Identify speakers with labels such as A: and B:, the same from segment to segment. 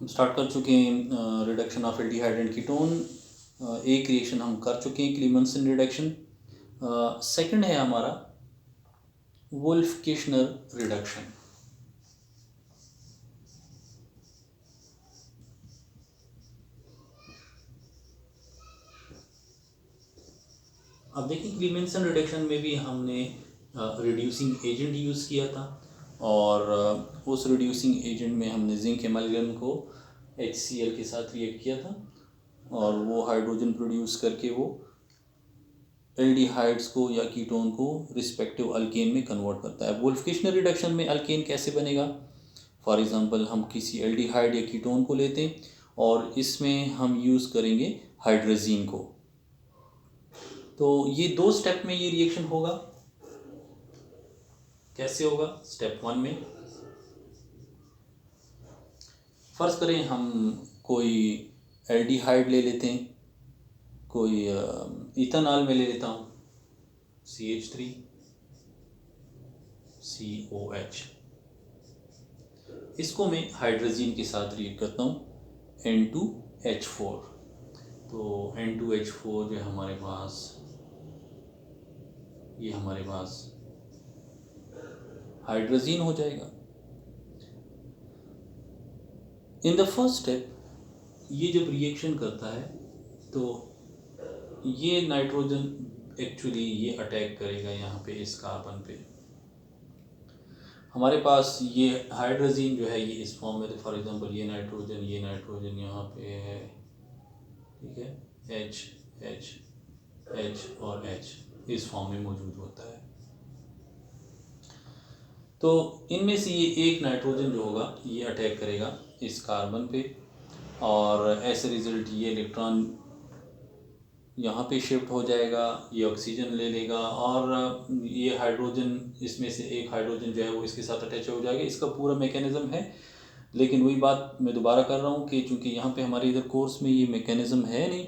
A: हम स्टार्ट कर चुके हैं reduction of aldehyde and ketone. एक रिएक्शन हम कर चुके हैं, क्लीमेंसन रिडक्शन। सेकंड है हमारा वुल्फ-किर्शनर रिडक्शन। अब देखिए, क्लीमेंसन रिडक्शन में भी हमने रिड्यूसिंग एजेंट यूज़ किया था और उस रिड्यूसिंग एजेंट में हमने जिंक एमलगम को HCl के साथ रिएक्ट किया था और वो हाइड्रोजन प्रोड्यूस करके वो एल्डिहाइड्स को या कीटोन को रिस्पेक्टिव अल्केन में कन्वर्ट करता है। वुल्फ-किर्शनर रिडक्शन में अल्केन कैसे बनेगा? फॉर एग्जांपल हम किसी एल्डिहाइड या कीटोन को लेते हैं और इसमें हम यूज़ करेंगे हाइड्रोजीन को। तो ये 2 स्टेप में ये रिएक्शन होगा। कैसे होगा? स्टेप 1 में फर्ज करें हम कोई एल्डिहाइड ले लेते हैं, कोई इथेनॉल में ले लेता हूँ CH3COH। इसको मैं हाइड्रोजीन के साथ रिएक्ट करता हूँ N2H4। तो N2H4 जो हमारे पास, ये हमारे पास हाइड्रोजीन हो जाएगा। इन द फर्स्ट स्टेप ये जब रिएक्शन करता है तो ये नाइट्रोजन एक्चुअली ये अटैक करेगा यहाँ पे इस कार्बन पे। हमारे पास ये हाइड्रोजीन जो है ये इस फॉर्म में, फॉर एग्जांपल ये नाइट्रोजन यहाँ पे है, ठीक है, H H H और H इस फॉर्म में मौजूद होता है। तो इनमें से ये एक नाइट्रोजन जो होगा ये अटैक करेगा इस कार्बन पे और एज ए रिज़ल्ट ये इलेक्ट्रॉन यहाँ पे शिफ्ट हो जाएगा, ये ऑक्सीजन ले लेगा और ये हाइड्रोजन, इसमें से एक हाइड्रोजन जो है वो इसके साथ अटैच हो जाएगा। इसका पूरा मैकेनिज़्म है, लेकिन वही बात मैं दोबारा कर रहा हूँ कि चूँकि यहाँ पे हमारे इधर कोर्स में ये मैकेनिज़्म है नहीं,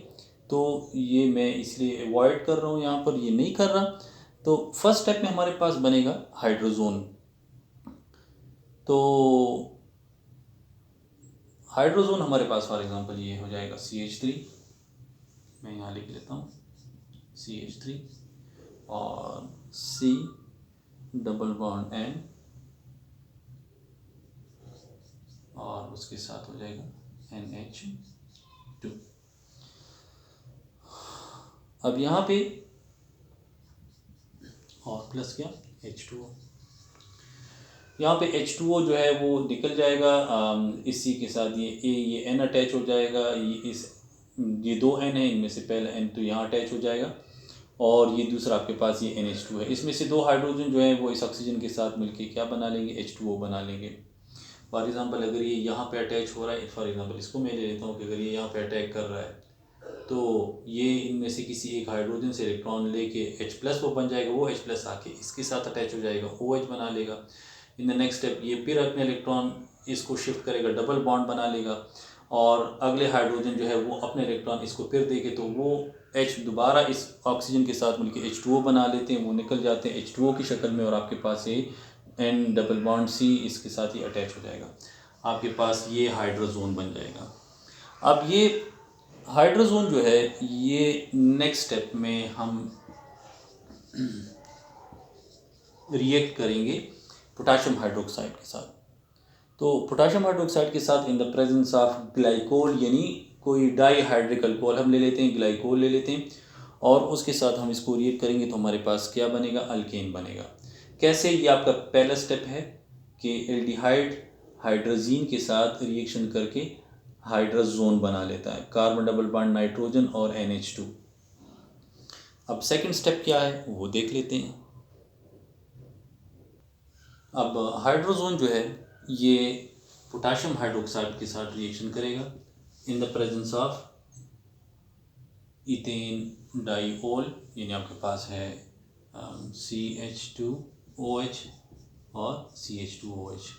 A: तो ये मैं इसलिए अवॉइड कर रहा हूँ, यहाँ पर ये नहीं कर रहा। तो फर्स्ट स्टेप में हमारे पास बनेगा हाइड्रोजोन। तो हाइड्रोजोन हमारे पास फॉर एग्जांपल ये हो जाएगा CH3, मैं यहाँ लिख लेता हूँ CH3 और C डबल बॉन्ड N और उसके साथ हो जाएगा NH2। अब यहाँ पे और प्लस क्या, H2O। यहाँ पे H2O जो है वो निकल जाएगा, इसी के साथ ये N अटैच हो जाएगा। ये 2 N है, इनमें से पहला N तो यहाँ अटैच हो जाएगा और ये दूसरा आपके पास ये NH2 है। इसमें से 2 हाइड्रोजन जो है वो इस ऑक्सीजन के साथ मिलके क्या बना लेंगे, H2O बना लेंगे। फॉर एग्जांपल अगर ये यहाँ पे अटैच हो रहा है, फॉर एग्जांपल इसको मैं ले लेता हूँ कि अगर ये यहाँ पे अटैक कर रहा है तो ये इनमें से किसी एक हाइड्रोजन से इलेक्ट्रॉन लेके H+ वो बन जाएगा, वो H+ आके इसके साथ अटैच हो जाएगा, OH बना लेगा। इन द नेक्स्ट स्टेप ये फिर अपने इलेक्ट्रॉन इसको शिफ्ट करेगा, डबल बॉन्ड बना लेगा और अगले हाइड्रोजन जो है वो अपने इलेक्ट्रॉन इसको फिर देके तो वो H दोबारा इस ऑक्सीजन के साथ मिलकर H2O बना लेते हैं, वो निकल जाते हैं H2O की शक्ल में और आपके पास ये N डबल बॉन्ड C इसके साथ ही अटैच हो जाएगा, आपके पास ये हाइड्रोजोन बन जाएगा। अब ये हाइड्रोजोन जो है ये नेक्स्ट स्टेप में हम रिएक्ट करेंगे पोटाशियम हाइड्रोक्साइड के साथ। तो पोटाशियम हाइड्रोक्साइड के साथ in the presence of glycol, यानी कोई डाईहाइड्रिक अल्कोहल हम ले लेते हैं, ग्लाइकोल ले लेते हैं और उसके साथ हम इसको रिएक्ट करेंगे तो हमारे पास क्या बनेगा, अल्केन बनेगा। कैसे? ये आपका पहला स्टेप है कि एल्डिहाइड हाइड्रोजीन के साथ रिएक्शन करके हाइड्रोजोन बना लेता है, कार्बन डबल बॉन्ड नाइट्रोजन और NH2। अब सेकंड स्टेप क्या है वो देख लेते हैं। अब हाइड्रोजोन जो है ये पोटाशियम हाइड्रोक्साइड के साथ रिएक्शन करेगा in the presence of ethane diol, यानी आपके पास है CH2OH और CH2OH।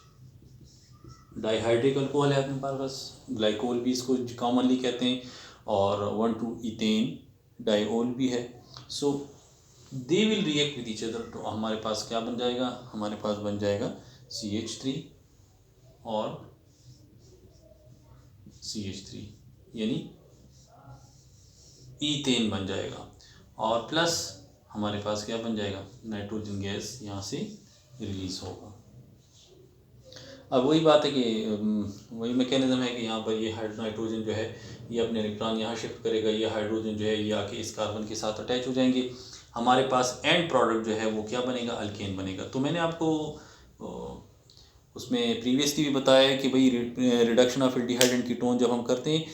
A: डाईहाइड्रिक अल्कोहल है अपने पास, ग्लाइकोल भी इसको कॉमनली कहते हैं और 1,2 इथेन डाईओल भी है। So they will react with each other. तो हमारे पास क्या बन जाएगा, हमारे पास बन जाएगा CH3 और CH3 यानी ईथेन बन जाएगा, और प्लस हमारे पास क्या बन जाएगा, नाइट्रोजन गैस यहाँ से रिलीज होगा। अब वही बात है कि वही मैकेनिज्म है कि यहाँ पर ये नाइट्रोजन जो है ये अपने इलेक्ट्रॉन यहाँ शिफ्ट करेगा, ये हाइड्रोजन जो है ये आके इस कार्बन के साथ अटैच हो जाएंगे, हमारे पास एंड प्रोडक्ट जो है वो क्या बनेगा, अल्केन बनेगा। तो मैंने आपको उसमें प्रीवियसली भी बताया है कि भाई reduction of aldehyde and ketone जब हम करते हैं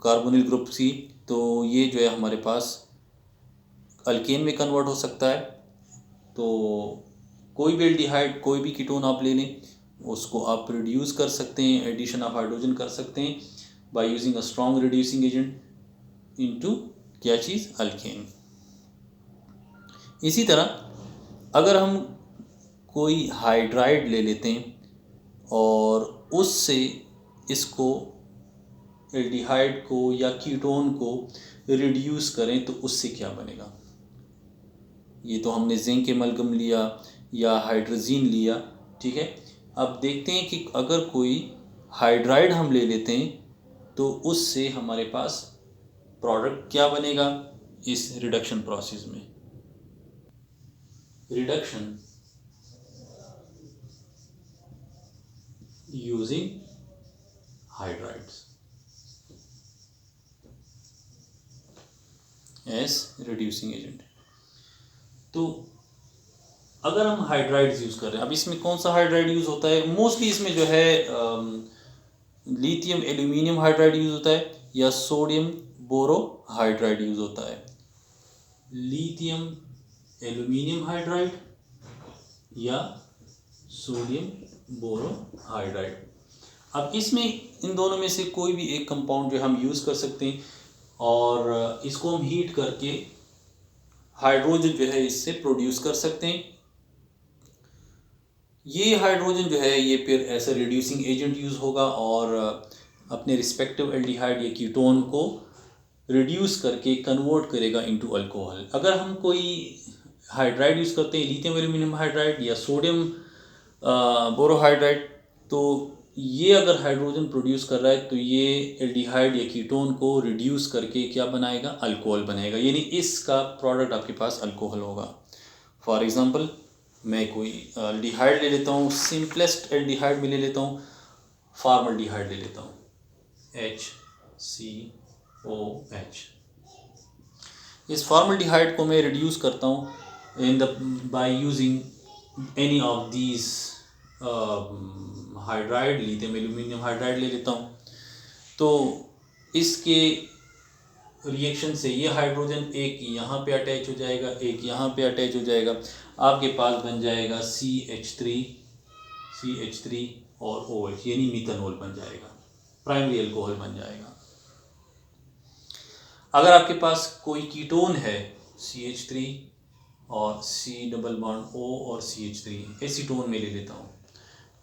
A: कार्बोनिल ग्रुप C, तो ये जो है हमारे पास अल्केन में कन्वर्ट हो सकता है। तो कोई भी एल्डिहाइड, कोई भी कीटोन आप ले लें, उसको आप रिड्यूस कर सकते हैं, एडिशन ऑफ हाइड्रोजन कर सकते हैं by using a strong reducing agent into क्या चीज़, अल्केन। इसी तरह अगर हम कोई हाइड्राइड ले लेते हैं और उससे इसको एल्डिहाइड को या कीटोन को रिड्यूस करें तो उससे क्या बनेगा। ये तो हमने जिंक एमलगम लिया या हाइड्रोजीन लिया, ठीक है। अब देखते हैं कि अगर कोई हाइड्राइड हम ले लेते हैं तो उससे हमारे पास प्रोडक्ट क्या बनेगा इस रिडक्शन प्रोसेस में। Reduction using hydrides as reducing agent. तो अगर हम हाइड्राइड्स यूज़ कर रहे हैं, अब इसमें कौन सा हाइड्राइड यूज़ होता है, मोस्टली इसमें जो है लिथियम एल्यूमिनियम हाइड्राइड यूज़ होता है या सोडियम बोरो हाइड्राइड यूज़ होता है। लिथियम एल्यूमिनियम हाइड्राइड या सोडियम बोरो हाइड्राइड। अब इसमें इन दोनों में से कोई भी एक कंपाउंड जो हम यूज़ कर सकते हैं और इसको हम हीट करके हाइड्रोजन जो है इससे प्रोड्यूस कर सकते हैं। ये हाइड्रोजन जो है ये फिर ऐसा रिड्यूसिंग एजेंट यूज़ होगा और अपने रिस्पेक्टिव एल्डिहाइड या कीटोन को रिड्यूस करके कन्वर्ट करेगा इनटू अल्कोहल। अगर हम कोई हाइड्राइड यूज़ करते हैं, लिथियम एल्यूमिनियम हाइड्राइड या सोडियम बोरोहाइड्राइड, तो ये अगर हाइड्रोजन प्रोड्यूस कर रहा है तो ये एल्डिहाइड या कीटोन को रिड्यूस करके क्या बनाएगा, अल्कोहल बनाएगा, यानी इसका प्रोडक्ट आपके पास अल्कोहल होगा। फॉर एग्ज़ाम्पल मैं कोई एल्डिहाइड ले लेता हूँ, सिंपलेस्ट एल्डिहाइड में ले लेता हूँ, फॉर्मल्डिहाइड ले लेता हूँ, HCOH। इस फॉर्मल्डिहाइड को मैं रिड्यूस करता हूँ in the by using any of these hydride, lithium aluminium hydride ले लेता हूँ। तो इसके रिएक्शन से ये हाइड्रोजन एक यहाँ पे अटैच हो जाएगा, एक यहाँ पे अटैच हो जाएगा, आपके पास बन जाएगा CH3 और OH यानी मिथेनॉल बन जाएगा, प्राइमरी अल्कोहल बन जाएगा। अगर आपके पास कोई कीटोन है CH3 और C डबल बॉन्ड O और CH3 एसीटोन में ले लेता हूँ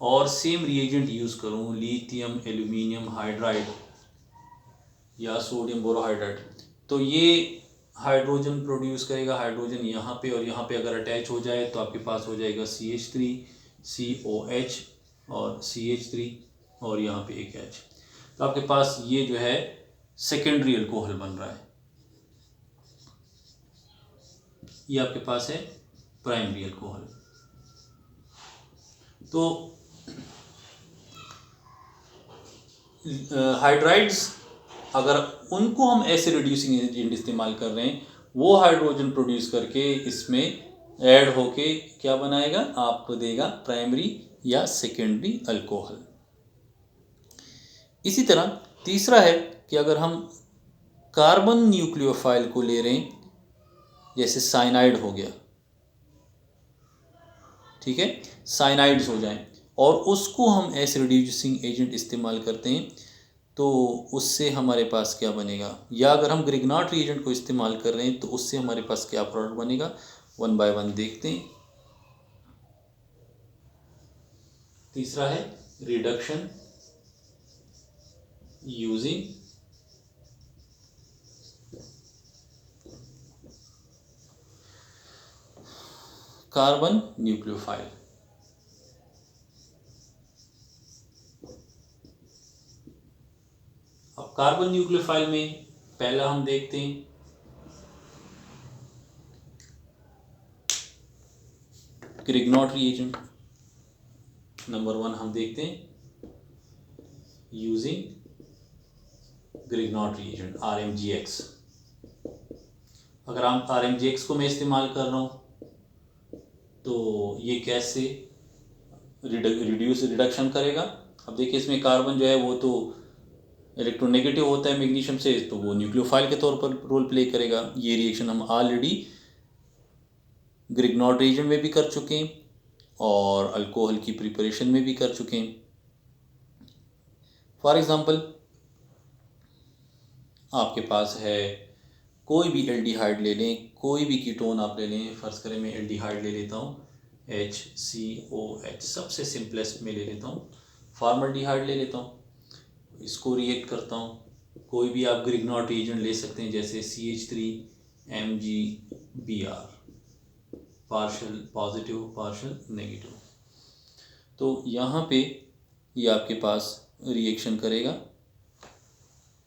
A: और सेम रिएजेंट यूज़ करूँ लिथियम एल्यूमिनियम हाइड्राइड या सोडियम बोरोहाइड्राइड, तो ये हाइड्रोजन प्रोड्यूस करेगा। हाइड्रोजन यहाँ पे और यहाँ पे अगर अटैच हो जाए तो आपके पास हो जाएगा CH3 COH और CH3 और यहाँ पे एक H। तो आपके पास ये जो है सेकेंडरी अल्कोहल बन रहा है, ये आपके पास है प्राइमरी अल्कोहल। तो हाइड्राइड्स अगर उनको हम ऐसे रिड्यूसिंग एजेंट इस्तेमाल कर रहे हैं, वो हाइड्रोजन प्रोड्यूस करके इसमें ऐड होके क्या बनाएगा, आपको देगा प्राइमरी या सेकेंडरी अल्कोहल। इसी तरह तीसरा है कि अगर हम कार्बन न्यूक्लियोफाइल को ले रहे हैं, जैसे साइनाइड हो गया, ठीक है, साइनाइड्स हो जाएं और उसको हम ऐसे रिड्यूसिंग एजेंट इस्तेमाल करते हैं तो उससे हमारे पास क्या बनेगा, या अगर हम ग्रिग्नाट रिएजेंट को इस्तेमाल कर रहे हैं तो उससे हमारे पास क्या प्रोडक्ट बनेगा, वन बाय वन देखते हैं। तीसरा है reduction using carbon nucleophile. Carbon nucleophile में पहला हम देखते हैं ग्रिग्नॉट रिएजेंट। नंबर 1 हम देखते हैं यूजिंग ग्रिग्नॉट रिएजेंट RMGX। अगर हम RMGX को मैं इस्तेमाल कर रहा हूँ तो ये कैसे रिडक्शन करेगा। अब देखिए इसमें कार्बन जो है वो तो इलेक्ट्रोनेगेटिव होता है मैग्नीशियम से, तो वो न्यूक्लियोफाइल के तौर पर रोल प्ले करेगा। ये रिएक्शन हम ऑलरेडी ग्रिग्नॉट रिएजेंट में भी कर चुके हैं और अल्कोहल की प्रिपरेशन में भी कर चुके हैं। फॉर एग्जांपल आपके पास है कोई भी एल्डिहाइड ले लें, कोई भी कीटोन आप ले लें। फ़र्ज़ करें मैं एल्डिहाइड ले लेता हूँ HCOH, सबसे सिंपलेस्ट में ले लेता हूँ। फॉर्मल्डिहाइड ले लेता हूँ, इसको रिएक्ट करता हूँ। कोई भी आप ग्रिग्नॉट रिएजेंट ले सकते हैं जैसे CH3MgBr, partial positive partial negative. तो यहाँ पे ये आपके पास रिएक्शन करेगा।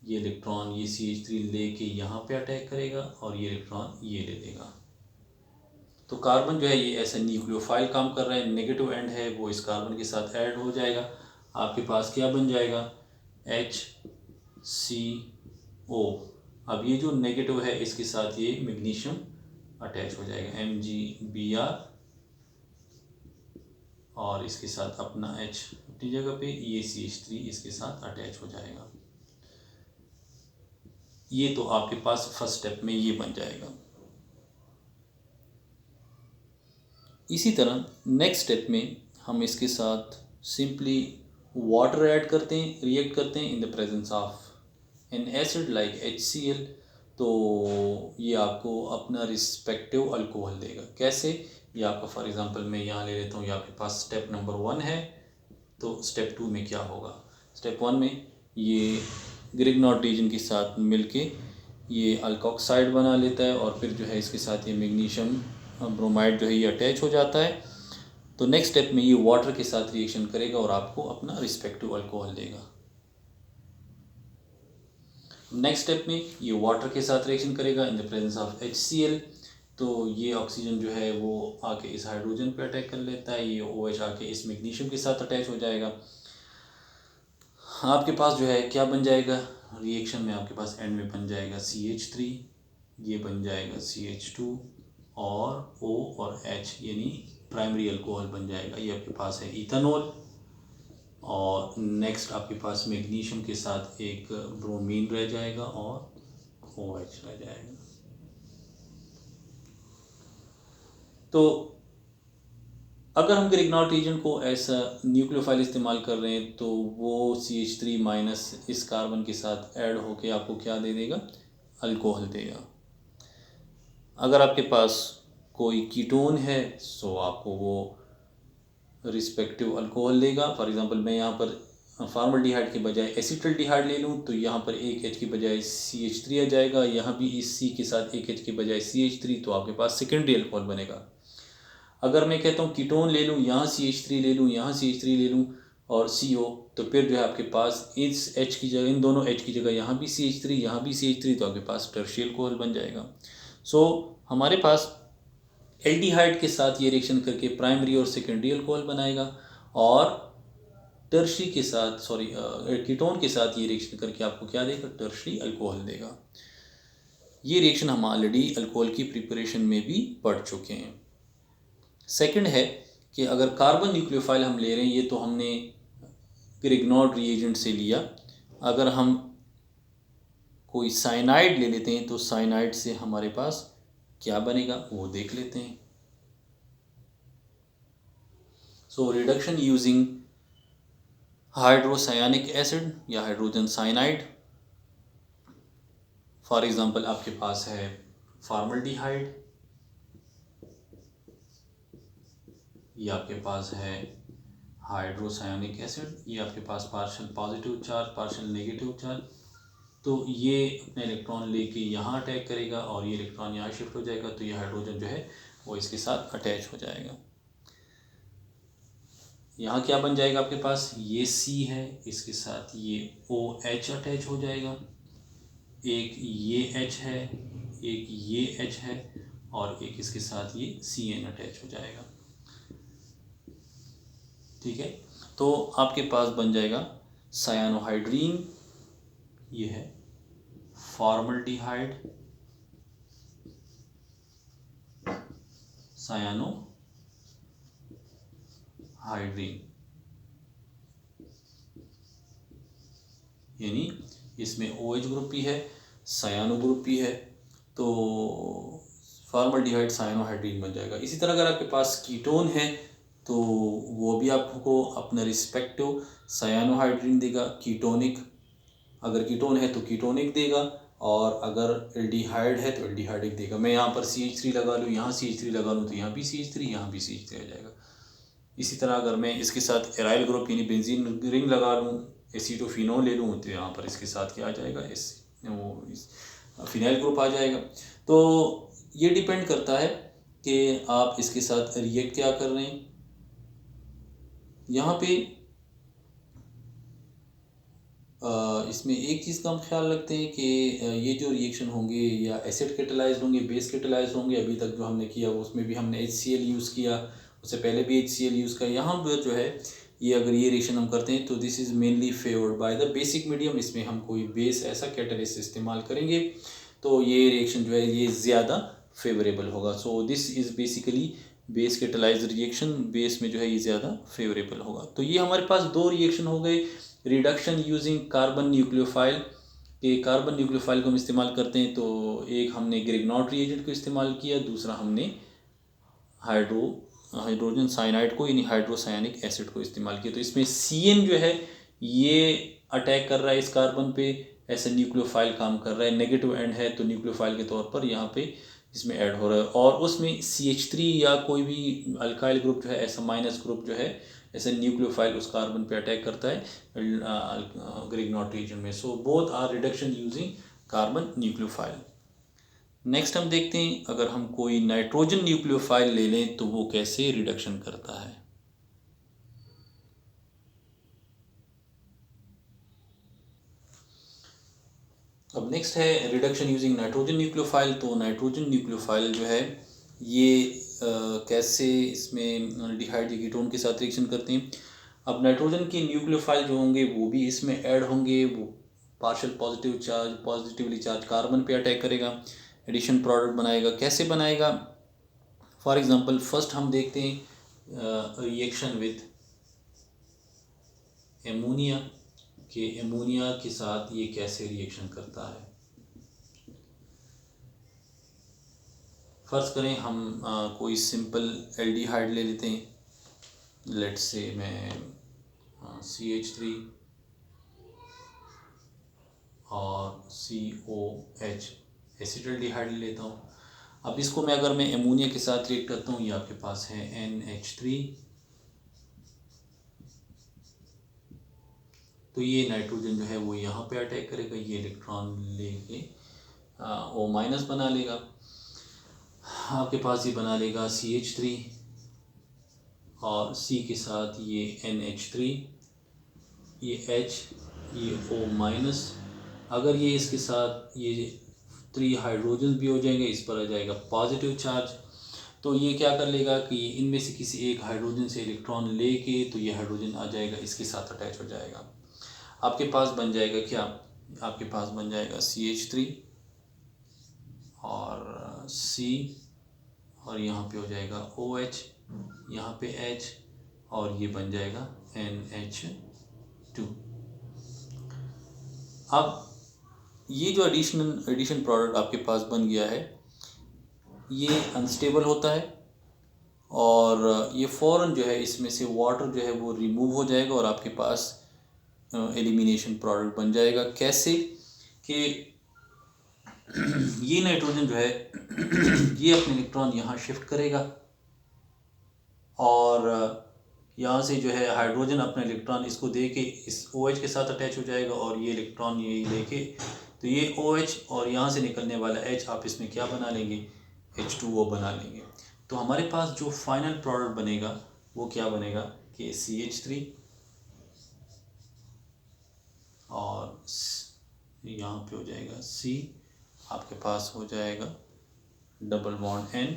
A: ये इलेक्ट्रॉन ये CH3 लेके यहाँ पे अटैक करेगा और ये इलेक्ट्रॉन ये ले लेगा। तो कार्बन जो है ये ऐसा न्यूक्लियोफाइल काम कर रहा है, नेगेटिव एंड है वो इस कार्बन के साथ ऐड हो जाएगा। आपके पास क्या बन जाएगा HCO। अब ये जो नेगेटिव है इसके साथ ये मैग्नीशियम अटैच हो जाएगा MgBr और इसके साथ अपना H अपनी जगह पे, ये CH3 इसके साथ अटैच हो जाएगा। ये तो आपके पास फर्स्ट स्टेप में ये बन जाएगा। इसी तरह नेक्स्ट स्टेप में हम इसके साथ सिंपली वाटर ऐड करते हैं, रिएक्ट करते हैं in the presence of N acid like HCl। तो ये आपको अपना रिस्पेक्टिव अल्कोहल देगा। कैसे? ये आपका फॉर एग्जांपल मैं यहाँ ले लेता हूँ, ये आपके पास स्टेप नंबर 1 है। तो स्टेप 2 में क्या होगा? स्टेप 1 में ये ग्रिग्नॉट रिएजेंट के साथ मिलके ये अल्कोक्साइड बना लेता है और फिर जो है इसके साथ ये मैग्नीशियम ब्रोमाइड जो है ये अटैच हो जाता है। तो नेक्स्ट स्टेप में ये वाटर के साथ रिएक्शन करेगा और आपको अपना रिस्पेक्टिव अल्कोहल देगा। नेक्स्ट स्टेप में ये वाटर के साथ रिएक्शन करेगा in the presence of HCl। तो ये ऑक्सीजन जो है वो आके इस हाइड्रोजन पे अटैक कर लेता है, ये OH आके इस मैग्नीशियम के साथ अटैच हो जाएगा। आपके पास जो है क्या बन जाएगा रिएक्शन में? आपके पास एंड में बन जाएगा CH3, ये बन जाएगा CH2 और O और H यानी प्राइमरी अल्कोहल बन जाएगा। ये आपके पास है इथेनॉल और नेक्स्ट आपके पास मैग्नीशियम के साथ एक ब्रोमीन रह जाएगा और OH रह जाएगा। तो अगर हम ग्रिग्नॉट रिएजेंट को ऐसा न्यूक्लियोफाइल इस्तेमाल कर रहे हैं तो वो CH3 माइनस इस कार्बन के साथ ऐड होके आपको क्या दे देगा? अल्कोहल देगा। अगर आपके पास कोई कीटोन है तो आपको वो रिस्पेक्टिव अल्कोहल देगा। फॉर एग्जांपल मैं यहाँ पर फॉर्मल्डिहाइड के बजाय एसिटल्डिहाइड ले लूँ तो यहाँ पर एक H के बजाय CH3 आ जाएगा। यहाँ भी इस C के साथ एक H के बजाय CH3, तो आपके पास सेकेंडरी अल्कोहल बनेगा। अगर मैं कहता हूँ कीटोन ले लूँ, यहाँ CH3 ले लूँ, यहाँ CH3 ले लूँ और CO, तो फिर जो है आपके पास इस H की जगह, इन दोनों H की जगह यहाँ भी CH3, यहाँ भी CH3, तो आपके पास टर्शियल अल्कोहल बन जाएगा। सो हमारे पास एल्डिहाइड के साथ ये रिएक्शन करके प्राइमरी और सेकेंडरी अल्कोहल बनाएगा और टर्शी के साथ कीटोन के साथ ये रिएक्शन करके आपको क्या देगा? टर्शरी अल्कोहल देगा। ये रिएक्शन हम ऑलरेडी अल्कोहल की प्रिपरेशन में भी पढ़ चुके हैं। सेकंड है कि अगर कार्बन न्यूक्लियोफाइल हम ले रहे हैं, ये तो हमने ग्रिग्नॉट रिएजेंट से लिया। अगर हम कोई साइनाइड ले लेते हैं तो साइनाइड से हमारे पास क्या बनेगा वो देख लेते हैं। So reduction using hydrocyanic acid या हाइड्रोजन साइनाइड। फॉर एग्जांपल आपके पास है फॉर्मल्डिहाइड, ये आपके पास है हाइड्रोसायनिक एसिड, ये आपके पास partial positive charge partial negative charge. तो ये अपने इलेक्ट्रॉन लेके यहाँ अटैक करेगा और ये इलेक्ट्रॉन यहाँ शिफ्ट हो जाएगा, तो ये हाइड्रोजन जो है वो इसके साथ अटैच हो जाएगा। यहाँ क्या बन जाएगा आपके पास, ये C है, इसके साथ ये OH अटैच हो जाएगा, एक ये H है, एक ये H है, और एक इसके साथ ये CN अटैच हो जाएगा। ठीक है, तो आपके पास बन जाएगा सायानोहाइड्रीन, ये है फॉर्मल्डिहाइड, सायानोहाइड्रीन, यानी इसमें OH ग्रुप भी है, सायानो ग्रुप भी है, तो फॉर्मल्डिहाइड सायानोहाइड्रीन बन जाएगा। इसी तरह अगर आपके पास कीटोन है तो वो भी आपको अपना रिस्पेक्टिव सायानोहाइड्रीन देगा, कीटोनिक, अगर कीटोन है तो कीटोनिक देगा, और अगर एल्डिहाइड है तो एल्डिहाइडिक देगा। मैं यहाँ पर CH3 लगा लूँ, यहाँ CH3 लगा लूँ, तो यहाँ भी CH3, यहाँ भी CH3 आ जाएगा। इसी तरह अगर मैं इसके साथ एराइल ग्रुप यानी बेंजीन रिंग लगा लूँ, एसीटोफिनोल ले लूँ, तो यहाँ पर इसके साथ क्या आ जाएगा, फिनाइल ग्रुप आ जाएगा। तो ये डिपेंड करता है कि आप इसके साथ रिएक्ट क्या कर रहे हैं। यहाँ पे इसमें एक चीज़ का हम ख्याल रखते हैं कि ये जो रिएक्शन होंगे या एसिड कैटालाइज्ड होंगे, बेस कैटालाइज्ड होंगे, अभी तक जो हमने किया उसमें भी हमने HCl यूज़ किया, उससे पहले भी HCl यूज़ किया। यहाँ पर जो है ये अगर ये रिएक्शन हम करते हैं तो this is mainly favoured by the basic medium. इसमें हम कोई बेस ऐसा कैटालिस्ट इस्तेमाल करेंगे तो ये रिएक्शन जो है ये ज़्यादा फेवरेबल होगा। So this is basically base catalysed reaction, base में जो है ये ज़्यादा फेवरेबल होगा। तो ये हमारे पास दो रिएक्शन हो गए, रिडक्शन यूजिंग कार्बन न्यूक्लियोफाइल, के कार्बन न्यूक्लियोफाइल को हम इस्तेमाल करते हैं। तो एक हमने ग्रिग्नॉट रिएजेंट को इस्तेमाल किया, दूसरा हमने हाइड्रोजन साइनाइड को यानी हाइड्रोसायनिक एसिड को इस्तेमाल किया। तो इसमें CN जो है ये अटैक कर रहा है इस कार्बन पे, ऐसे न्यूक्लियोफाइल काम कर रहा है, नेगेटिव एंड है तो न्यूक्लियोफाइल के तौर पर यहाँ पे इसमें ऐड हो रहा है। और उसमें CH3 या कोई भी अल्काइल ग्रुप जो है, ऐसा माइनस ग्रुप जो है, ऐसे न्यूक्लियोफाइल उस कार्बन पे अटैक करता है ग्रिग्नॉट रीजन में। So both are reduction using carbon nucleophile. Next हम देखते हैं अगर हम कोई नाइट्रोजन न्यूक्लियोफाइल ले लें तो वो कैसे रिडक्शन करता है। अब नेक्स्ट है रिडक्शन यूजिंग नाइट्रोजन न्यूक्लियोफाइल। तो नाइट्रोजन न्यूक्लियोफाइल जो है ये कैसे इसमें अल्डिहाइड या कीटोन के साथ रिएक्शन करते हैं। अब नाइट्रोजन के न्यूक्लियोफाइल जो होंगे वो भी इसमें ऐड होंगे, वो partial positive charge, positively charge carbon पे अटैक करेगा, एडिशन प्रोडक्ट बनाएगा। कैसे बनाएगा, फॉर एग्जांपल फर्स्ट हम देखते हैं रिएक्शन विद एमोनिया, कि एमोनिया के साथ ये कैसे रिएक्शन करता है। फर्ज करें हम कोई सिंपल एल्डिहाइड ले लेते हैं, लेट्स से मैं CH3 और COH एसिटल्डिहाइड ले लेता हूँ। अब इसको मैं अगर मैं एमोनिया के साथ रिएक्ट करता हूँ, ये आपके पास है NH3, तो ये नाइट्रोजन जो है वो यहाँ पे अटैक करेगा, ये इलेक्ट्रॉन लेके O- बना लेगा, आपके पास ये बना लेगा CH3 और C के साथ ये NH3, ये H, ये O-। अगर ये इसके साथ ये 3 हाइड्रोजन भी हो जाएंगे, इस पर आ जाएगा पॉजिटिव चार्ज, तो ये क्या कर लेगा कि इनमें से किसी एक हाइड्रोजन से इलेक्ट्रॉन लेके तो ये हाइड्रोजन आ जाएगा, इसके साथ अटैच हो जाएगा। आपके पास बन जाएगा क्या, आपके पास बन जाएगा CH3 और C, और यहाँ पे हो जाएगा OH, यहाँ पे H, और ये बन जाएगा NH2। अब ये जो एडिशन प्रोडक्ट आपके पास बन गया है ये अनस्टेबल होता है, और ये फ़ौरन जो है इसमें से वाटर जो है वो रिमूव हो जाएगा और आपके पास एलिमिनेशन प्रोडक्ट बन जाएगा। कैसे कि ये नाइट्रोजन जो है ये अपने इलेक्ट्रॉन यहाँ शिफ्ट करेगा, और यहाँ से जो है हाइड्रोजन अपना इलेक्ट्रॉन इसको दे के इस OH के साथ अटैच हो जाएगा, और ये इलेक्ट्रॉन ये लेके तो ये OH और यहाँ से निकलने वाला H आप इसमें क्या बना लेंगे, H2O बना लेंगे। तो हमारे पास जो फाइनल प्रोडक्ट बनेगा वो क्या बनेगा के CH3 और यहाँ पे हो जाएगा C, आपके पास हो जाएगा डबल बॉन्ड N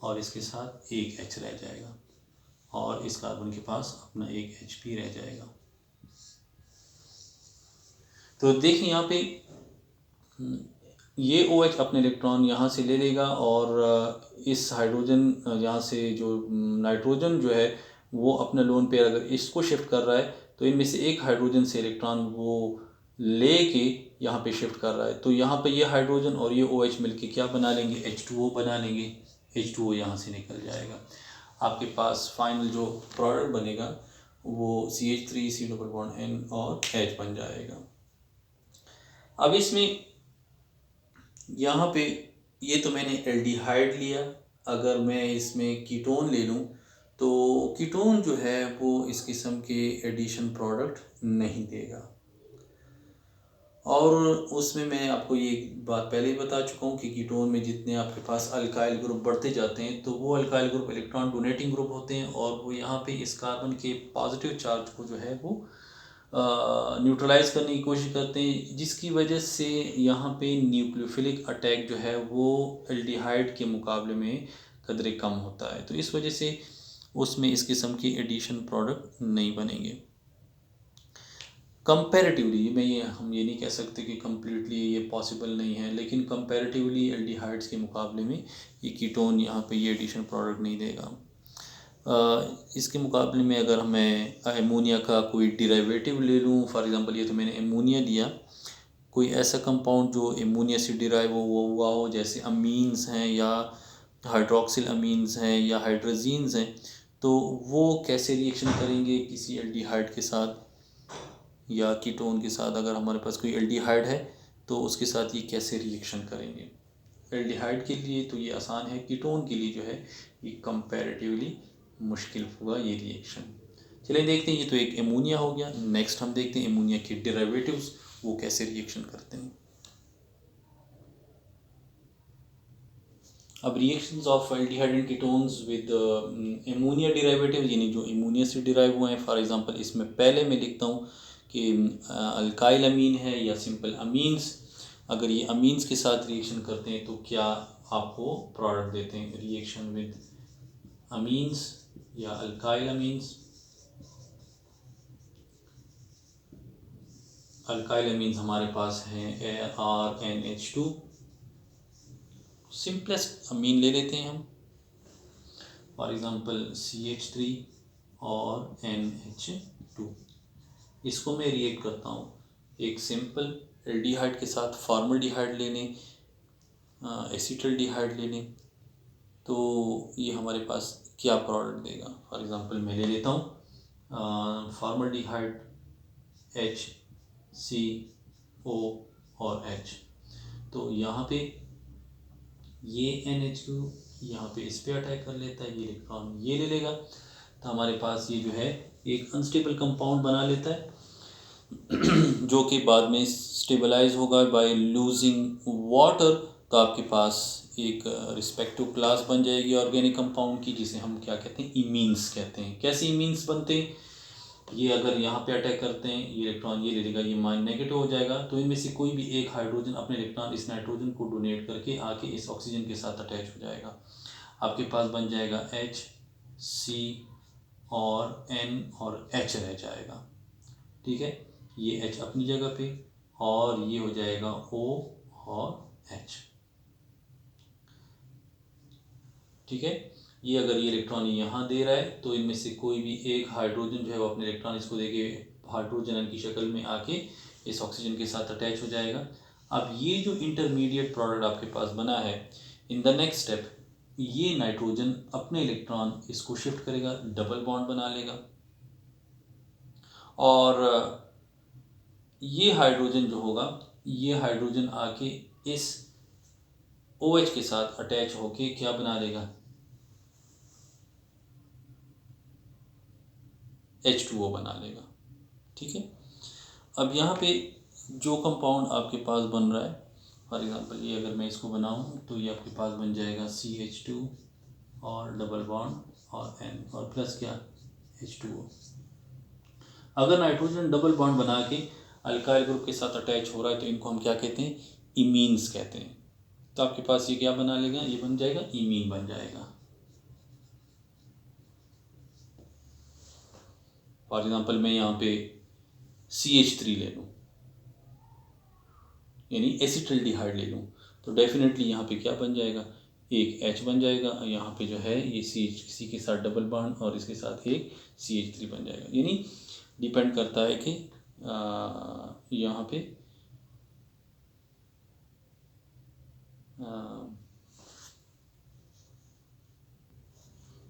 A: और इसके साथ एक H रह जाएगा और इस कार्बन के पास अपना एक H भी रह जाएगा। तो देखिए यहाँ पे ये OH अपने इलेक्ट्रॉन यहाँ से ले लेगा और इस हाइड्रोजन यहाँ से जो नाइट्रोजन जो है वो अपना लोन पेयर अगर इसको शिफ्ट कर रहा है तो इनमें से एक हाइड्रोजन से इलेक्ट्रॉन वो ले के यहाँ पे शिफ्ट कर रहा है। तो यहाँ पे ये हाइड्रोजन और ये OH मिलके क्या बना लेंगे, H2O बना लेंगे। H2O यहाँ से निकल जाएगा, आपके पास फाइनल जो प्रोडक्ट बनेगा वो CH3 C double bond N और H बन जाएगा। अब इसमें यहाँ पे ये तो मैंने एल्डिहाइड लिया, अगर मैं इसमें कीटोन ले लूँ तो कीटोन जो है वो इस किस्म के एडिशन प्रोडक्ट नहीं देगा। और उसमें मैं आपको ये बात पहले ही बता चुका हूँ कि कीटोन में जितने आपके पास अल्काइल ग्रुप बढ़ते जाते हैं तो वो alkyl group electron donating group होते हैं और वो यहाँ पे इस कार्बन के पॉजिटिव चार्ज को जो है वो न्यूट्रलाइज करने की कोशिश करते हैं, जिसकी वजह से यहाँ पे न्यूक्लियोफिलिक अटैक जो है वो एल्डिहाइड के मुकाबले में कदरे कम होता है। तो इस वजह से उसमें इस किस्म की एडिशन प्रोडक्ट नहीं बनेंगे। कंपैरेटिवली हम ये नहीं कह सकते कि कम्प्लीटली ये पॉसिबल नहीं है, लेकिन कंपैरेटिवली एल्डिहाइड्स के मुकाबले में ये कीटोन यहाँ पे ये एडिशन प्रोडक्ट नहीं देगा। इसके मुकाबले में अगर मैं एमोनिया का कोई डिराइवेटिव ले लूँ, फॉर एग्जांपल ये तो मैंने एमोनिया लिया, कोई ऐसा कंपाउंड जो एमोनिया से डिराइव हुआ हो जैसे अमीन्स हैं या हाइड्रोक्सिल अमीन्स हैं या हाइड्रोजीन्स हैं, तो वो कैसे रिएक्शन करेंगे किसी एल्डिहाइड के साथ या कीटोन के साथ। अगर हमारे पास कोई एल्डिहाइड है तो उसके साथ ये कैसे रिएक्शन करेंगे। एल्डिहाइड के लिए तो ये आसान है, कीटोन के लिए जो है ये कंपैरेटिवली मुश्किल होगा ये रिएक्शन। चलिए देखते हैं, ये तो एक एमोनिया हो गया। नेक्स्ट हम देखते हैं एमोनिया के डेरिवेटिव्स वो कैसे रिएक्शन करते हैं। अब reactions of aldehyde and ketones with ammonia derivative, यानी जो एमोनिया से डिराइव हुए हैं। फॉर एग्जांपल इसमें पहले मैं लिखता हूँ कि अल्काइल अमीन है या सिंपल अमीन्स। अगर ये अमीन्स के साथ रिएक्शन करते हैं तो क्या आपको प्रोडक्ट देते हैं। रिएक्शन विद अमीन्स या अल्काइल अमीन्स। अल्काइल अमीन्स हमारे पास हैं RNH2। सिंपलेस्ट अमीन ले लेते हैं हम, फॉर एग्जांपल CH3 और NH2। इसको मैं रिएक्ट करता हूँ एक सिंपल एल्डिहाइड के साथ, फॉर्मल्डिहाइड ले लें, एसिटल्डिहाइड ले लें, तो ये हमारे पास क्या प्रोडक्ट देगा। फॉर एग्जांपल मैं ले लेता हूँ फॉर्मल्डिहाइड HCO और H। तो यहाँ पे ये NH2 यहाँ पे इस पे अटैक कर लेता है, ये इलेक्ट्रॉन ये ले लेगा, तो हमारे पास ये जो है एक अनस्टेबल कंपाउंड बना लेता है जो कि बाद में स्टेबलाइज होगा बाय लूजिंग वाटर। तो आपके पास एक रिस्पेक्टिव क्लास बन जाएगी ऑर्गेनिक कंपाउंड की, जिसे हम क्या कहते हैं, इमीन्स कहते हैं। कैसे इमीन्स बनते हैं, ये अगर यहाँ पे अटैक करते हैं ये इलेक्ट्रॉन ये ले लेगा, ये माइन नेगेटिव हो जाएगा, तो इनमें से कोई भी एक हाइड्रोजन अपने इलेक्ट्रॉन इस नाइट्रोजन को डोनेट करके आके इस ऑक्सीजन के साथ अटैच हो जाएगा। आपके पास बन जाएगा H, C और N और H रह जाएगा। ठीक है, ये H अपनी जगह पे और ये हो जाएगा O और H। ठीक है, ये अगर ये इलेक्ट्रॉन यहाँ दे रहा है तो इनमें से कोई भी एक हाइड्रोजन जो है वो अपने इलेक्ट्रॉन इसको देके हाइड्रोजन की शक्ल में आके इस ऑक्सीजन के साथ अटैच हो जाएगा। अब ये जो इंटरमीडिएट प्रोडक्ट आपके पास बना है, इन द नेक्स्ट स्टेप ये नाइट्रोजन अपने इलेक्ट्रॉन इसको शिफ्ट करेगा, डबल बॉन्ड बना लेगा और ये हाइड्रोजन जो होगा ये हाइड्रोजन आके इस OH के साथ अटैच होके क्या बना लेगा, H2O बना लेगा। ठीक है, अब यहाँ पे जो कंपाउंड आपके पास बन रहा है, फॉर एग्जांपल ये अगर मैं इसको बनाऊँ तो ये आपके पास बन जाएगा CH2 और डबल बॉन्ड और N और प्लस क्या H2O। अगर नाइट्रोजन डबल बॉन्ड बना के अल्काइल ग्रुप के साथ अटैच हो रहा है तो इनको हम क्या कहते हैं, इमीन्स कहते हैं। तो आपके पास ये क्या बना लेगा, ये बन जाएगा इमीन बन जाएगा। फॉर एग्जाम्पल मैं यहाँ पे CH3 ले लूँ, यानी एसिटल्डिहाइड ले लूँ, तो डेफिनेटली यहाँ पे क्या बन जाएगा, एक H बन जाएगा, यहाँ पे जो है ये CH के साथ डबल बॉन्ड और इसके साथ एक CH3 बन जाएगा। यानी डिपेंड करता है कि यहाँ पे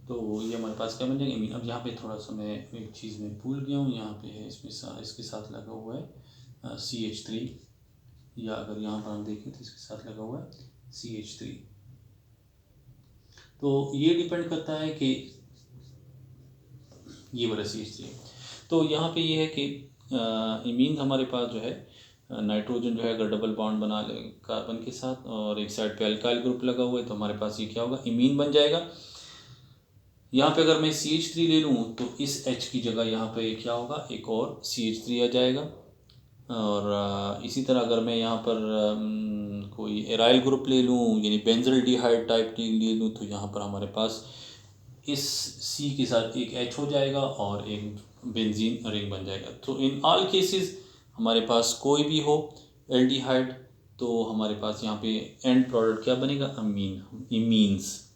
A: तो ये हमारे पास क्या बन जाएगा, अब यहाँ पे थोड़ा सा मैं एक चीज़ में भूल गया हूँ, यहाँ पे है इसमें इसके साथ लगा हुआ है CH3, या अगर यहाँ पर हम देखें तो इसके साथ लगा हुआ है CH3। तो ये डिपेंड करता है कि ये वाला CH3। तो यहाँ पे ये है कि इमीन हमारे पास जो है नाइट्रोजन जो है अगर डबल बॉन्ड बना ले कार्बन के साथ और एक साइड पे अल्काइल ग्रुप लगा हुआ है तो हमारे पास ये क्या होगा, इमीन बन जाएगा। यहाँ पे अगर मैं CH3 ले लूँ तो इस H की जगह यहाँ पे क्या होगा, एक और CH3 आ जाएगा। और इसी तरह अगर मैं यहाँ पर कोई एराइल ग्रुप ले लूँ यानी बेंजल्डिहाइड टाइप ले लूँ तो यहाँ पर हमारे पास इस C के साथ एक H हो जाएगा और एक बेंजीन रिंग बन जाएगा। तो इन ऑल केसेस हमारे पास कोई भी हो एल्डिहाइड तो हमारे पास यहाँ पे एंड प्रोडक्ट क्या बनेगा, अमीन, इमीन्स।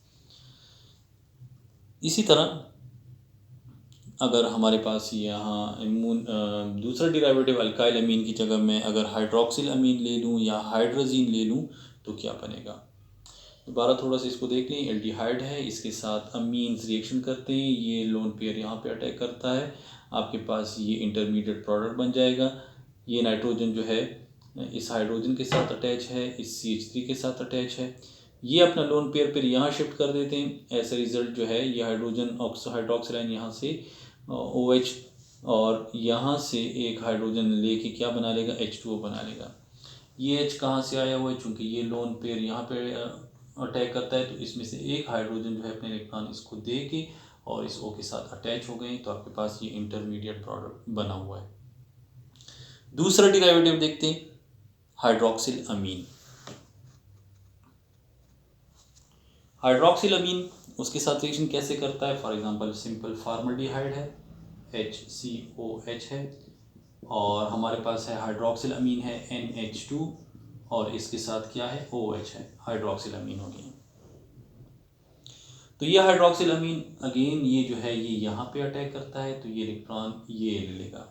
A: इसी तरह अगर हमारे पास यहाँ दूसरा डिराइवेटिव अल्काइल अमीन की जगह में अगर हाइड्रोक्सिल अमीन ले लूँ या हाइड्रोजीन ले लूँ तो क्या बनेगा। दोबारा थोड़ा सा इसको देख लें, एल्डिहाइड है, इसके साथ अमीन्स रिएक्शन करते हैं, ये लोन पेयर यहाँ पे अटैक करता है, आपके पास ये इंटरमीडिएट प्रोडक्ट बन जाएगा। ये नाइट्रोजन जो है इस हाइड्रोजन के साथ अटैच है, इस CH3 के साथ अटैच है, ये अपना लोन पेयर फिर यहाँ शिफ्ट कर देते हैं। ऐसा रिजल्ट जो है ये हाइड्रोजन हाइड्रोक्सिल आयन यहाँ से OH और यहाँ से एक हाइड्रोजन लेके क्या बना लेगा, H2O बना लेगा। ये H कहाँ से आया हुआ है, चूँकि ये लोन पेयर यहाँ पे अटैक करता है तो इसमें से एक हाइड्रोजन जो है अपने इलेक्ट्रॉन इसको दे के और इस O के साथ अटैच हो गए तो आपके पास ये इंटरमीडिएट प्रोडक्ट बना हुआ है। दूसरा डिराइवेटिव देखते हैं, हाइड्रोक्सिल अमीन। हाइड्रोक्सिल अमीन उसके साथ रिएक्शन कैसे करता है, फॉर एग्जांपल सिंपल फॉर्मल्डिहाइड है, HCOH है, और हमारे पास है हाइड्रोक्सिल अमीन है NH2 और इसके साथ क्या है, OH है, हाइड्रोक्सिल अमीन हो गया। तो ये हाइड्रोक्सिल अमीन अगेन ये जो है ये यहाँ पे अटैक करता है तो ये इलेक्ट्रॉन ये ले लेगा।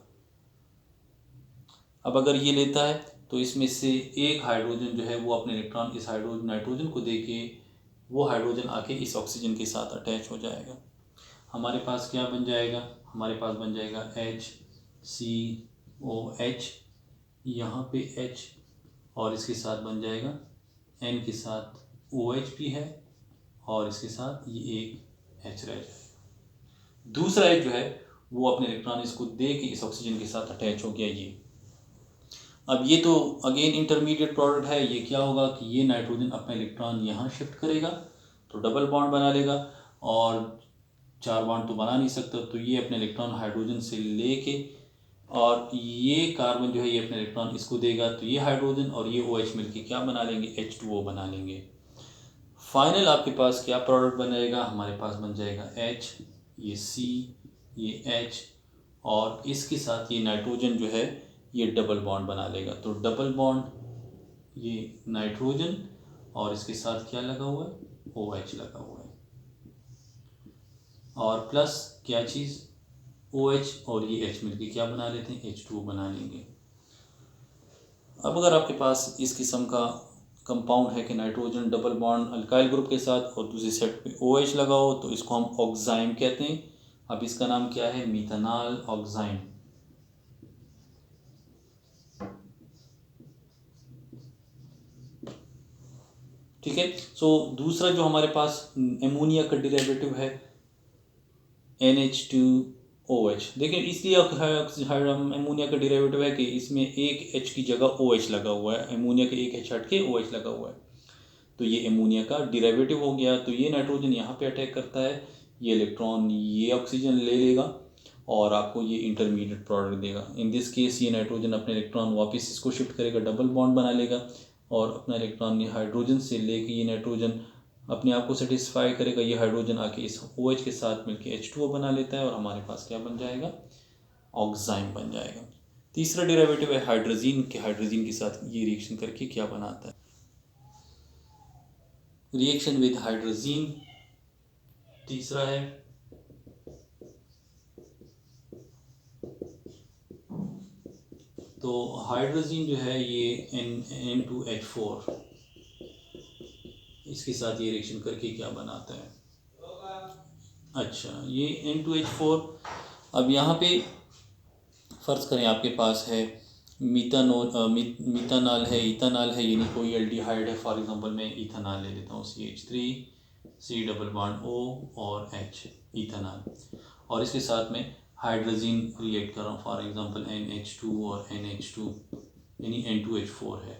A: अब अगर ये लेता है तो इसमें से एक हाइड्रोजन जो है वो अपने इलेक्ट्रॉन इस हाइड्रोजन नाइट्रोजन को दे के वो हाइड्रोजन आके इस ऑक्सीजन के साथ अटैच हो जाएगा। हमारे पास क्या बन जाएगा, हमारे पास बन जाएगा HCOH, यहाँ पे H और इसके साथ बन जाएगा N के साथ OH भी है और इसके साथ ये एक H रह जाएगा। दूसरा H जो है वो अपने इलेक्ट्रॉन इसको दे के इस ऑक्सीजन के साथ अटैच हो गया ये। अब ये तो अगेन इंटरमीडिएट प्रोडक्ट है, ये क्या होगा कि ये नाइट्रोजन अपना इलेक्ट्रॉन यहाँ शिफ्ट करेगा तो डबल बॉन्ड बना लेगा और 4 बॉन्ड तो बना नहीं सकता तो ये अपने इलेक्ट्रॉन हाइड्रोजन से लेके और ये कार्बन जो है ये अपने इलेक्ट्रॉन इसको देगा तो ये हाइड्रोजन और ये OH मिलके क्या बना लेंगे, H2O बना लेंगे। फाइनल आपके पास क्या प्रोडक्ट बनेगा, हमारे पास बन जाएगा H, ये C, ये H और इसके साथ ये नाइट्रोजन जो है ये डबल बॉन्ड बना लेगा। तो डबल बॉन्ड ये नाइट्रोजन और इसके साथ क्या लगा हुआ है, OH लगा हुआ है और प्लस क्या चीज़ OH और ये H मिलके क्या बना लेते हैं, H2O बना लेंगे। अब अगर आपके पास इस किस्म का कंपाउंड है कि nitrogen double bond alkyl group के साथ और दूसरी साइड पे OH लगा हो तो इसको हम ऑक्साइम कहते हैं। अब इसका नाम क्या है, मीथानॉल ऑक्साइम। ठीक है। सो दूसरा जो हमारे पास एमोनिया का डेरिवेटिव है NH2OH। देखिए इसलिए एमोनिया का डेरिवेटिव है कि इसमें एक H की जगह OH लगा हुआ है, एमोनिया के एक H हट के OH लगा हुआ है। तो ये अमोनिया का डेरिवेटिव हो गया। तो ये नाइट्रोजन यहाँ पे अटैक करता है, ये इलेक्ट्रॉन ये ऑक्सीजन ले लेगा और आपको ये इंटरमीडिएट प्रोडक्ट देगा। इन दिस केस ये नाइट्रोजन अपने इलेक्ट्रॉन वापस इसको शिफ्ट करेगा, डबल बॉन्ड बना लेगा और अपना इलेक्ट्रॉन ये हाइड्रोजन से लेके ये नाइट्रोजन अपने आप को सेटिस्फाई करेगा। ये हाइड्रोजन आके इस OH के साथ मिलके H2O बना लेता है और हमारे पास क्या बन जाएगा, ऑक्साइम बन जाएगा। तीसरा डेरिवेटिव है हाइड्रोजीन के, हाइड्रोजीन के साथ ये रिएक्शन करके क्या बनाता है, रिएक्शन विद हाइड्रोजीन तीसरा है। तो हाइड्रोजीन जो है ये N2H4 इसके साथ ये रिएक्शन करके क्या बनाता है, अच्छा ये N2H4। अब यहाँ पे फ़र्ज़ करें आपके पास है मीथानॉल है, इथानॉल है, यानी कोई एल्डिहाइड है। फॉर एग्जांपल मैं इथानॉल ले लेता हूँ, CH3 C double bond O और H इथानॉल, और इसके साथ में हाइड्रोजीन रिएक्ट कर रहा हूँ, फॉर एग्जांपल NH2 और NH2 यानी N2H4 है।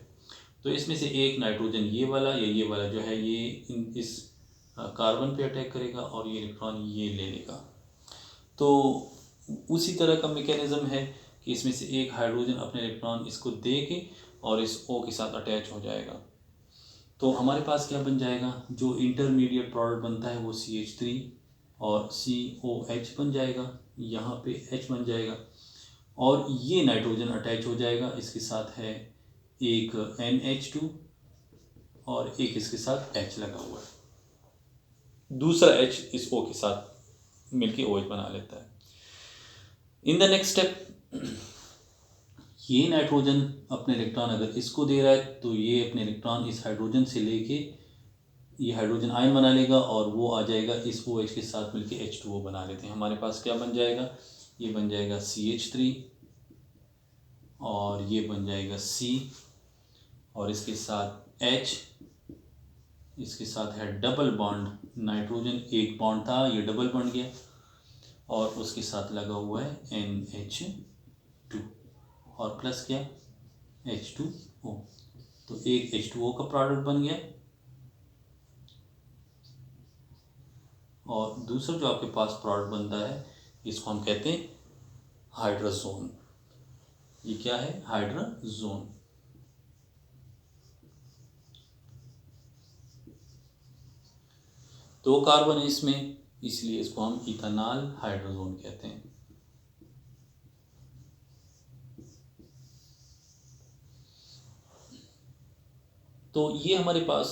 A: तो इसमें से एक नाइट्रोजन ये वाला या ये वाला जो है ये इस कार्बन पे अटैक करेगा और ये इलेक्ट्रॉन ये ले लेगा। तो उसी तरह का मैकेनिज़्म है कि इसमें से एक हाइड्रोजन अपने इलेक्ट्रॉन इसको दे के और इस O के साथ अटैच हो जाएगा। तो हमारे पास क्या बन जाएगा, जो इंटरमीडिएट प्रोडक्ट बनता है वो CH3 और COH बन जाएगा, यहाँ पे H बन जाएगा और ये नाइट्रोजन अटैच हो जाएगा। इसके साथ है एक NH2 और एक इसके साथ H लगा हुआ है, दूसरा H इस O के साथ मिलके OH बना लेता है। इन द नेक्स्ट स्टेप ये नाइट्रोजन अपने इलेक्ट्रॉन अगर इसको दे रहा है तो ये अपने इलेक्ट्रॉन इस हाइड्रोजन से लेके ये हाइड्रोजन आयन बना लेगा और वो आ जाएगा इस OH के साथ मिलके H2O बना लेते हैं। हमारे पास क्या बन जाएगा, ये बन जाएगा CH3 और ये बन जाएगा C और इसके साथ H, इसके साथ है डबल बॉन्ड, नाइट्रोजन एक बॉन्ड था ये डबल बन गया और उसके साथ लगा हुआ है NH2 और प्लस क्या H2O। तो एक H2O का प्रोडक्ट बन गया और दूसरा जो आपके पास प्रोडक्ट बनता है इसको हम कहते हैं हाइड्रोजोन। ये क्या है, हाइड्रोजोन। दो कार्बन है इसमें, इसलिए इसको हम इथेनॉल हाइड्रोजोन कहते हैं। तो ये हमारे पास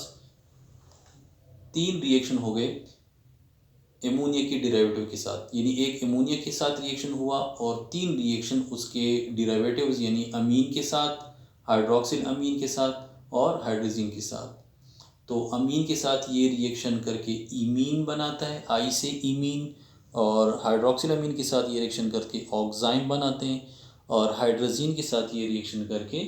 A: तीन रिएक्शन हो गए एमोनिया के डेरिवेटिव के साथ, यानी एक एमोनिया के साथ रिएक्शन हुआ और तीन रिएक्शन उसके डेरिवेटिव्स यानी अमीन के साथ, हाइड्रोक्सिल अमीन के साथ और हाइड्रोजीन के साथ। तो अमीन के साथ ये रिएक्शन करके इमीन बनाता है, आई से इमीन, और हाइड्रोक्सिल अमीन के साथ ये रिएक्शन करके ऑक्साइम बनाते हैं और हाइड्रोजीन के साथ ये रिएक्शन करके